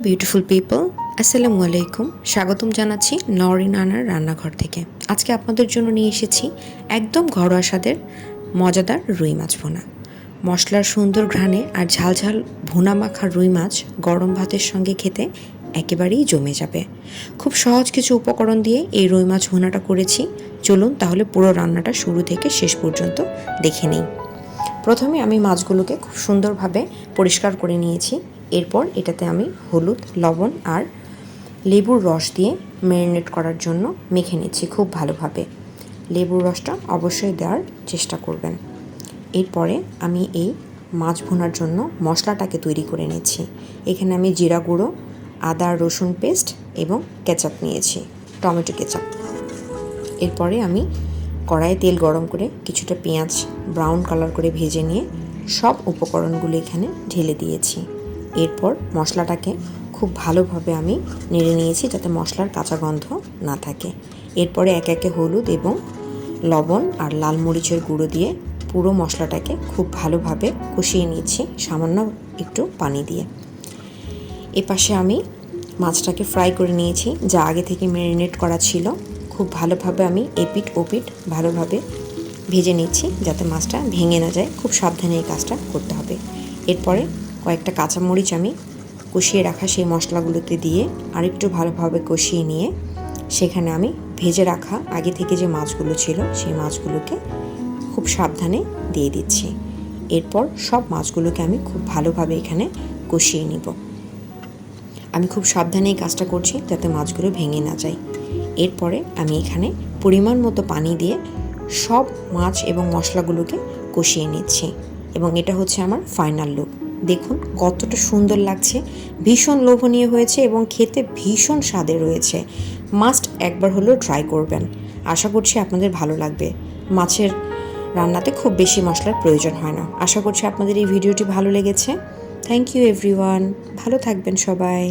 Beautiful people, আসসালামু আলাইকুম। স্বাগতম জানাচ্ছি নওরিন আনার রান্নাঘর থেকে। আজকে আপনাদের জন্য নিয়ে এসেছি একদম ঘরোয়া স্বাদের মজাদার রুই মাছ ভুনা। মশলার সুন্দর ঘ্রাণে আর ঝালঝাল ভুনা মাখা রুই মাছ গরম ভাতের সঙ্গে খেতে একেবারেই জমে যাবে। খুব সহজ কিছু উপকরণ দিয়ে এই রুই মাছ ভুনাটা করেছি। চলুন তাহলে পুরো রান্নাটা শুরু থেকে শেষ পর্যন্ত দেখে নিই। প্রথমে আমি মাছগুলোকে খুব সুন্দরভাবে পরিষ্কার করে নিয়েছি। এরপর এটাতে আমি হলুদ, লবণ আর লেবুর রস দিয়ে ম্যারিনেট করার জন্য মেখে নিচ্ছি খুব ভালোভাবে। লেবুর রসটা অবশ্যই দেওয়ার চেষ্টা করবেন। এরপরে আমি এই মাছ ভুনার জন্য মশলাটাকে তৈরি করে নিচ্ছি। এখানে আমি জিরা গুঁড়ো, আদা রসুন পেস্ট এবং কেচাপ নিয়েছি, টমেটো কেচাপ। এরপরে আমি কড়াইয়ে তেল গরম করে কিছুটা পেঁয়াজ ব্রাউন কালার করে ভেজে নিয়ে সব উপকরণগুলো এখানে ঢেলে দিয়েছি। এরপর মশলাটাকে খুব ভালোভাবে আমি নেড়ে নিয়েছি যাতে মশলার কাঁচা গন্ধ না থাকে। এরপরে একে একে হলুদ এবং লবণ আর লাল মরিচের গুঁড়ো দিয়ে পুরো মশলাটাকে খুব ভালোভাবে কষিয়ে নিয়েছি সামান্য একটু পানি দিয়ে। এপাশে আমি মাছটাকে ফ্রাই করে নিয়েছি যা আগে থেকে ম্যারিনেট করা ছিল। খুব ভালোভাবে আমি এপিট ওপিট ভালোভাবে ভেজে নিচ্ছি যাতে মাছটা ভেঙে না যায়। খুব সাবধানে এই কাজটা করতে হবে। এরপরে কয়েকটা কাঁচামরিচ আমি কষিয়ে রাখা সেই মশলাগুলোতে দিয়ে আরেকটু ভালোভাবে কষিয়ে নিয়ে সেখানে আমি ভেজে রাখা আগে থেকে যে মাছগুলো ছিল সেই মাছগুলোকে খুব সাবধানে দিয়ে দিচ্ছি। এরপর সব মাছগুলোকে আমি খুব ভালোভাবে এখানে কষিয়ে নিব। আমি খুব সাবধানে এই কাজটা করছি যাতে মাছগুলো ভেঙে না যায়। এরপরে আমি এখানে পরিমাণ মতো পানি দিয়ে সব মাছ এবং মশলাগুলোকে কষিয়ে নিচ্ছি এবং এটা হচ্ছে আমার ফাইনাল লুক। দেখুন কতটা সুন্দর লাগছে, ভীষণ লোভনীয় হয়েছে এবং খেতে ভীষণ স্বাদের রয়েছে। মাস্ট একবার হলেও ট্রাই করবেন। আশা করছি আপনাদের ভালো লাগবে। মাছের রান্নাতে খুব বেশি মশলার প্রয়োজন হয় না। আশা করছি আপনাদের এই ভিডিওটি ভালো লেগেছে। Thank you everyone. ভালো থাকবেন সবাই।